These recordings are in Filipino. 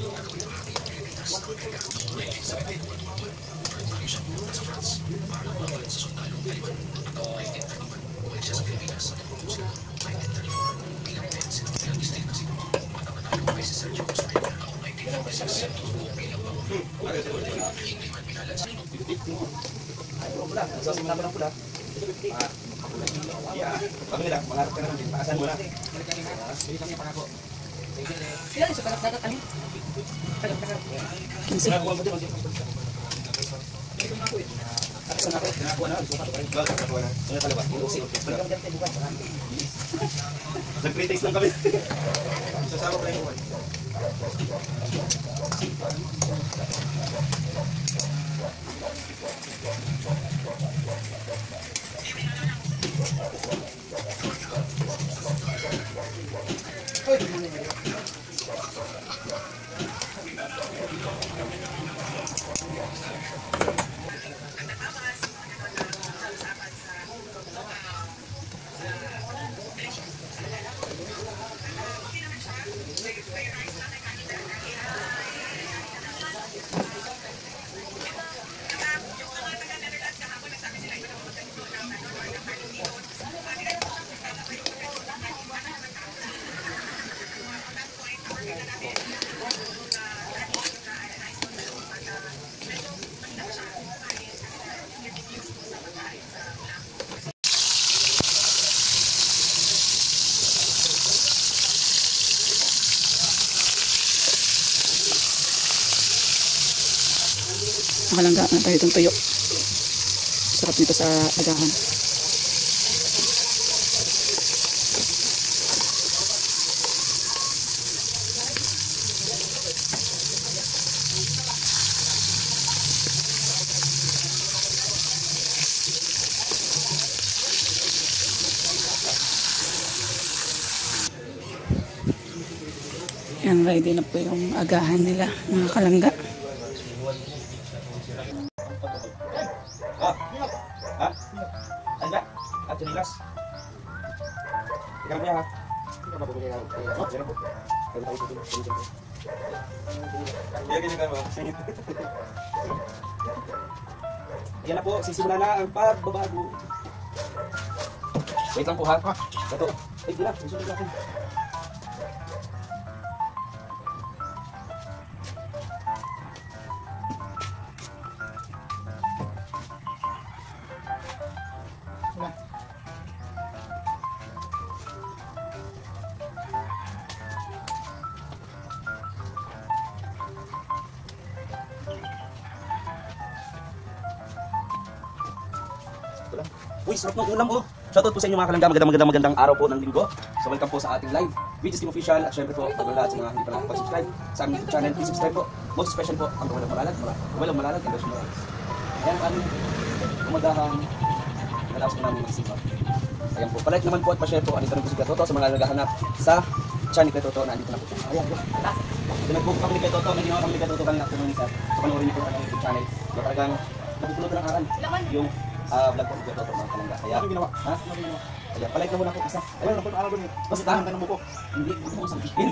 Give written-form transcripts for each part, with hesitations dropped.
Nagawin bahagi ng Pilipinas ng Amerika. 1971, Bernard siya pumunta sa France para lumaban sa sundalong Taliban. At taong 1931, bumalik siya sa Pilipinas at tumulong sila. 1934, bilang defense, bilang district na siguro. At ang nanalo kay si Sergio Costa noong 1946, tumakbo bilang pangulo. At ang hindi man pinalan sa Ay, pula. So, simula ko ng pula. Kami nila, mangarap ka naman din. Paasan mo na. Sila yung sukalat dagat ano? Sinakuha mo din. Sinakuha na. Sinakuha na. Ano talaga? Nag-pre-taste lang kami. Sasama ko na yung buwan. Nakalangga na tayo itong tuyo. Sarap nito sa agahan. Yan, ready na po yung agahan nila, mga kalangga. Ada? At nilas. Ikaw niya ha. Yan na po, sisimula na ang pagbabago. Wait lang po ha. Ito. Wait lang, susunod lang. Uy, sarap ng ulam oh. Shoutout po sa inyo mga kalangga, magandang araw po ng linggo. So welcome po sa ating live, Vids Team Official. At syempre po, pag lahat sa mga hindi pa nakapag-subscribe sa aming YouTube channel, please subscribe po. Most special po, ang Walang Malalag, and Roshan Morales. Ayan po aming umagahang nalaos po namin magsipa. Ayan po, palike naman po at pa-share po. Andito rin po si Katoto sa mga naghahanap sa channel ni Katoto na andito na po. Ayan po. Pinag-book kami ni Katoto, may ginawa kami ni Katoto kanina po nung isa. So panoorin niyo po ang YouTube channel. So talagang napupulot ng aral yung vlog po ito mga kalangga. Kaya ginawa. Ha? Kaya palike na muna po isa. Ayun, napun araw doon. Basta tanong mo po. Hindi mo sabihin.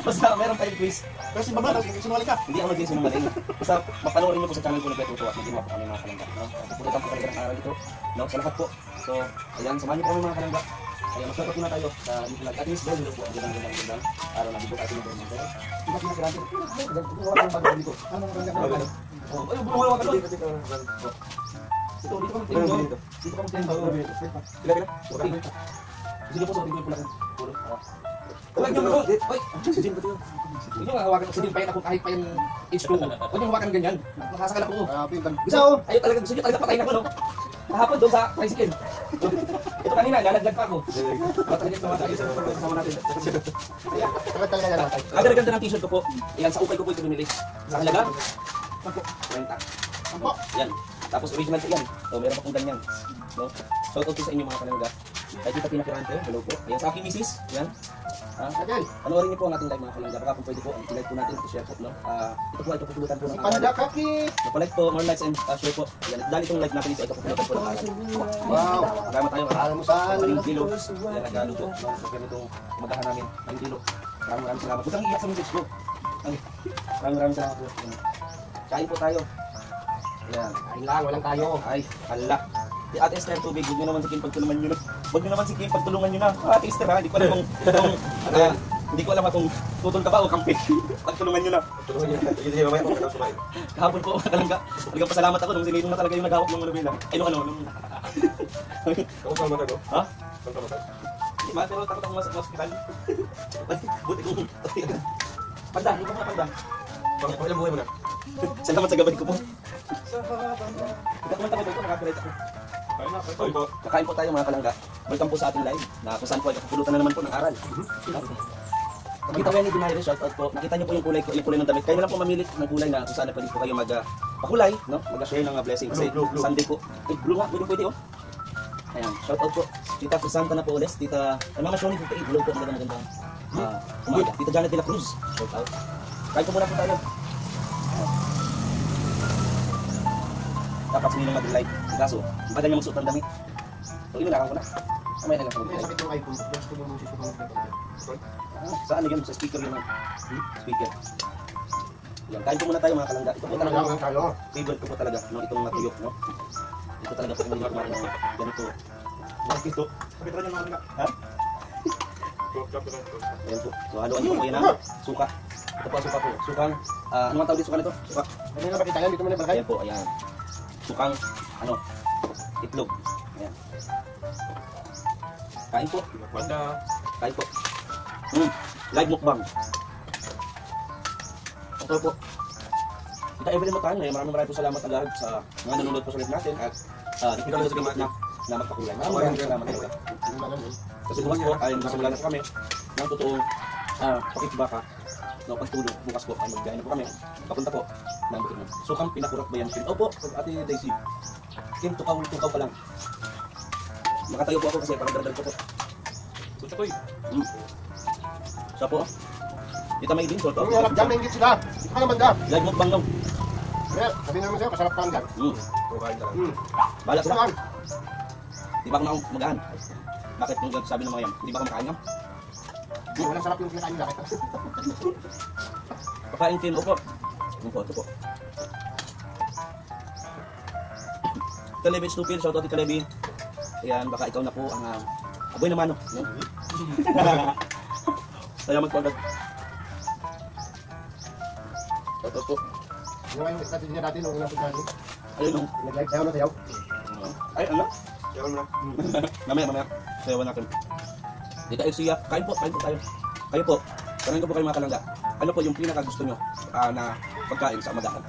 Basta meron tayong quiz. Pero si Mama, sinungaling ka. Hindi ako nagsisinungaling. Basta mapanoorin niyo po sa channel ko ng Petuto at ginawa po kami mga kalangga. Pupulitan po talaga ng aral dito. No, sa lahat po. So, ayan, samahan niyo po kami mga kalangga. Kaya mag-shoutout muna tayo sa vlog. At least dahil po ang gandang araw na dito tayo ng Bermuda. Hindi natin nakirante. Wala kang bago dito. Ano ang ganda? Ayun, bumulawa ka doon. Dito kami tingin. Dito kami tingin. Pila? Sige po, so tingin ko lang. Puro. Huwag niyo ako. Oy, si Jim ba ito? Huwag niyo hawakan si Jim pa yan ako kahit pa yung age ko. Huwag niyo hawakan ganyan. Makasakal ako. Gusto, ayaw talaga, gusto niyo talaga patayin ako, no? Kahapon doon sa tricycle. Ito kanina, lalaglag pa ako. Matagit na matagit sa kasama natin. Ang ganda ng t-shirt ko po. Yan, sa ukay ko po ito bumili. Sa halaga? 20. Yan. Tapos original po yan. So, meron pa pong ganyan. No? Shout out po sa inyo mga kalangga. Kahit kita pinakirante, hello po. Ayan, sa aking misis. Yan. Panoorin niyo po ang ating live mga kalangga. Baka kung pwede po, i-like po natin, i-share po. No? Ito po ay kapupulutan po ng aral. Napalike po, more likes and share po. Ayan, dahil itong live natin ito ay kapupulutan po ng aral. Wow. Magkama tayo. Alam mo saan? Maling kilo. Ayan, nagano po. Magkano itong kumagahan namin. Maling kilo. Maraming salamat. Huwag kang iiyak sa message ko. Maraming salamat po. Kain po tayo. Ayan. Kain lang, walang tayo. Ay, hala. Di Ate Esther, tubig. Huwag nyo naman si Kim pagtulungan nyo na. Huwag nyo naman si Kim pagtulungan nyo na. Ate Esther ha, hindi ko alam kung hindi ko alam kung tutol ka ba o kampi. Pagtulungan nyo na. Sige, mamaya po kita sumain. Kahapon po, talagang pasalamat ako nung sinilong na talaga yung naghawak ng Manubela. Ay, nung Ako sa mata ko? Ha? Saan ka mata? Hindi ma, pero takot ako sa hospital. Buti kong... Panda, hindi ko mga panda. Ilang buhay mo na? Salamat sa gabay ko po. Hindi ako man takot ito, nakapirate ako. Sorry po. Kakain po tayo mga kalangga. Welcome po sa ating live na kung saan po ay kapupulutan na naman po ng aral. Nakita ko yan ni Dinayre, shoutout po. Nakita niyo po yung kulay ng damit. Kayo na lang po mamili ng kulay na kung saan pwede po kayo pakulay, no? Mag-share ng blessing. Kasi Blue. Sunday po. Eh, blue nga, pwede oh. Ayan, shoutout po. Tita Santa na po ulit. Tita, Mama Shoni 58, hello po. Maganda. Umaga. Tita Janet de la Cruz, shoutout. Kain po muna po tayo. Dapat sinilong mag-live. Kaso, bagal niya magsuot ng damit. So, inilakan ko na. Kamaya na lang po. Sakit yung iPhone. Gusto mo music ko. Saan yun? Sa speaker yun. Speaker. Yan, kain po muna tayo mga kalangga. Ito po talaga. tayo. Favorite ko po talaga. No? Itong matuyok. No? Ito talaga po yung kumain ng ganito. Bakit ito? Sakit rin yung mga kalangga. Ha? Ayan po. So, haluan niyo po yan ha. Suka. Ito po ang suka po. Sukang, ano ang tawag dito suka nito? Suka. Ano yung napakita yan? Dito mo na barangay? Ayan po, ayan. Sukang, itlog. Ayan. Kain po. Banda. Kain po. Live mukbang. Ito po. Kita every mo tayo. Maraming po salamat agad sa mga nanonood po sa live natin. At di ko sa gamat na magpakulay. Maraming salamat talaga. Kasi bukas po ay masimula na po kami ng totoong pakikibaka. No, pagtulog. Bukas po ay mag-gaya na po kami. Papunta po ng Bukidnon. Sukang pinakurat ba yan? Opo, Ate Daisy. Kim, tukaw pa lang. Makatayo po ako kasi parang dardar ko po. Gusto ko eh. Siya po. Kita may din, so to. Ang harap dyan, maingit sila. Ito ka naman dyan. Live mukbang daw. Sabi naman sa'yo, kasarap ka dyan. Kumain ka lang. Bahala sila. Di ba ako na magaan? Bakit yung sabi ng mga yan? Hindi ba ako makain nga? Walang sarap yung kinakain nila. Pakain tin, opo. Ito po. Kalebi Stupil, shoutout kay Kalebi. Ayan, baka ikaw na po ang aboy na mano. No? Salamat po agad. Shoutout po. Yung ano, strategy niya dati nung unang pagkano. Ayun nung. Nag-live tayo na tayo. Ay, ano? Sayaw mo na. Mamaya. Sayawan natin. Dita Elsia, kain po tayo. Kayo po, tanongin ko po kayo mga kalangga. Ano po yung pinaka-gusto nyo na pagkain sa umagahan?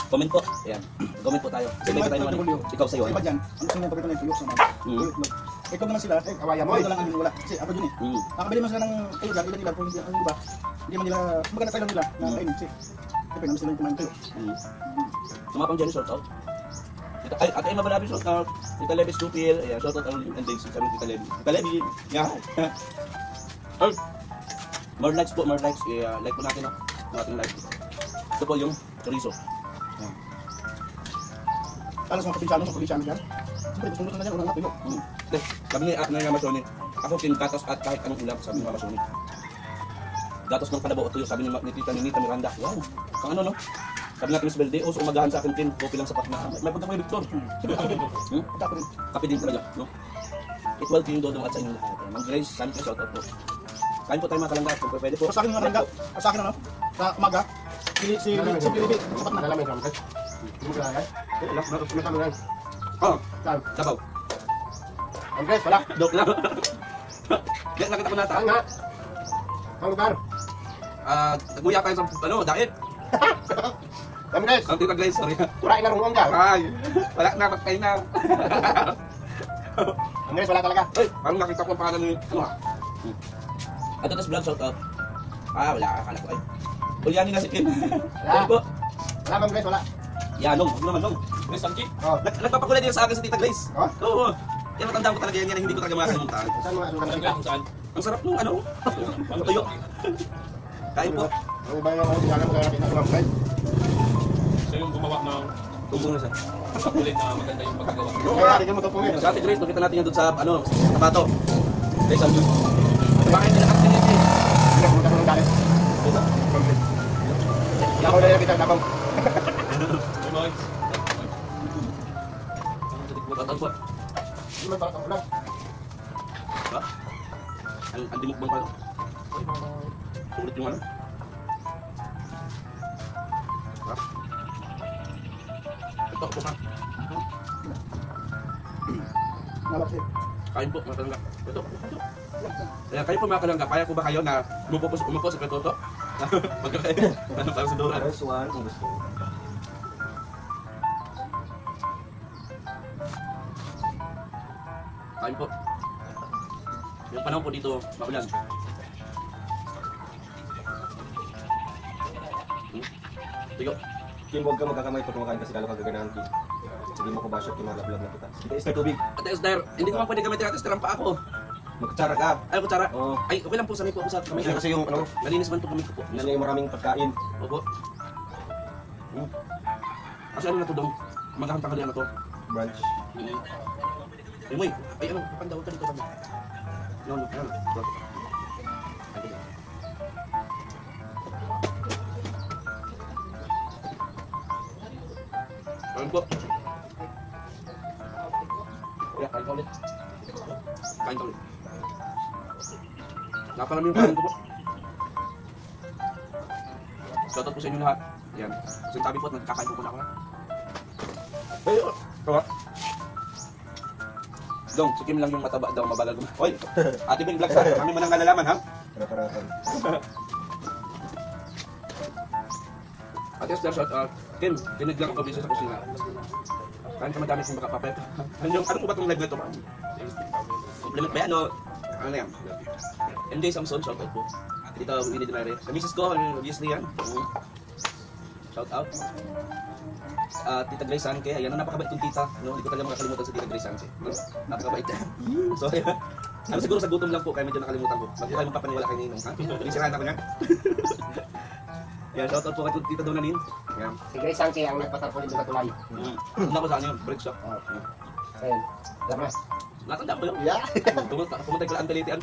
Comment po. Ayan. Comment po tayo. Sige tayo naman. Ikaw sa'yo. Iba dyan, ang gusto nyo pagkita ng tuyok sa mga tuyok. Ikaw naman sila, Kawayan mo. ito lang ang wala. Kasi ako dun eh. Nakabili man sila ng tuyok lang, ilan nila, kung hindi ang iba. Hindi man nila, maganda tayo lang nila na kain. Kasi, siyempre naman sila yung kumain tuyok. Sumapang dyan, shout out. Ay, Ate Emma Balabi, shout out. Tita Levi Stupil. Ayan, shout out and Daisy. Sabi Tita Levi. Tita Levi. Yeah. More likes po, more likes. Like po natin ang ating live. Ito po yung chorizo. Alas mga kapinsyano dyan. Siyempre, gusto na dyan, unang tuyok. Sabi ni Mama Sony, ako gatos at kahit anong ulam, sabi ni Mama Sony. Gatos ng kalabaw o tuyo, sabi ni Tita Miranda. Wow, kang ano no? Sabi natin Miss Belde, so umagahan sa akin tin, kopi lang sapat na. May punta ko yung Victor. Kape din talaga, no? Equal to yung dodong at sa inyong lahat. Mang Grace, saan kayo shout out po. Kain po tayo mga kalangga, kung pwede po. Sa akin mga kalangga, sa akin ano, sa umaga, si Bibi, sapat na. Nalaman yung ramkas. Hindi mo kaya. May tanong yan. Saan? Sabaw. Andres, wala. Dok lang. Nakita ko nata. Saan nga? Ang lugar. Naguya tayo sa, diet. Kami guys. Ang Tita Grace, sorry. Kurain na rong ka. Ay, wala na, patay na. Kami guys, wala talaga. Ay, parang nakita ko ang pangalan ni, Ato tas vlog shoutout. Wala, akala ko ay. Ulyanin na si Kim. Wala po. Wala kami guys, wala. Yanong, huwag naman, Nong. Grace, ang Kim. Oh. Nagpapakulay din sa akin sa Tita Grace. Oh? Oo. Yan, matandaan ko talaga yan, hindi ko talaga makakalimutan. Saan mga asukan na sila? Ang sarap nung ang tuyo. Kain po. Ang iba yung mga mo kaya kita sa mga guys. Siya yung gumawa ng Tumbong na siya. pakulit na maganda yung pagkagawa. Kaya rin yung matapong Sa Ate Grace, nakita natin yan doon sa, sapato. Grace, ang Diyos. Bakit nila activity? Hindi ko matapong ng galit. Ako na yung kita tapong. Tuloy. Ang po. Hindi man parang tapong lang. Ha? Ang dimukbang pa ito. Sulit yung ano. Ha? Ito, po ka. Nalap siya. Kain po, mga kalangga. Ito. Kaya kayo po mga kalangga, kaya po ba kayo na umupo sa Petoto? Magkakain. Parang sa Dora. First one, kung gusto. Kain po. Yung panahon po dito, maulan. Tigo. Kim, huwag ka magkakamay pag kumakain kasi lalo ka gaganahan, Kim. Hindi mo ko basyo, Kim, malablag na kita. Sige, is tubig. Ate Esther, hindi ko man pwede gamitin Ate Esther ang paa ko. Magkutsara ka. Ay, kutsara. Oo. Ay, okay lang po, sanay po ako sa kamay. Kasi yung, Nalinis man po kamay ko po. gusto niya yung maraming pagkain. Opo. Kasi ano na to dong? Magandang tanghalian na to. Brunch. Ay, may. Ay, ano? Pandaw ka dito kami. No. Ay, dito. Kain po. Kuya, kain ka ulit. Kain ka ulit. Napalam yung kain ko po. Shoutout po sa inyo lahat. Yan. Kasi tabi po at nagkakain po na ako na. Ay, kawa. Dong, si Kim lang yung mataba daw, mabagal ko. Oy, Ate Bing Vlogs ha. Kami mo nang nalalaman ha. Para-paratan. Ate Esther, shoutout. Kim, dinig lang ako busy sa kusina. Kain ka madami kong makapapet. Ano po ba itong live na ito? Compliment ba yan o? Ano na yan? MJ Samson, shoutout po. Dito, Winnie Dinare. Sa misis ko, obviously yan. Shoutout. Tita Grace Sanke, ayan, napakabait yung tita. No? Hindi ko talaga makakalimutan sa Tita Grace Sanke. No? Napakabait yan. So, ano siguro sa gutom lang po, kaya medyo nakalimutan ko. Bago kayo magpapaniwala kay Ninong, ha? Pinisirahan ako niya. Yan, shoutout po kay Tita Donanin. Yan. Si Grace Sanke ang nagpatarpo dito sa tulay. Punta ko sa ano yun, break shop. Ayun. Alam na. Natanda ko yun. Yeah. Pumunta ko lang ang dalitian.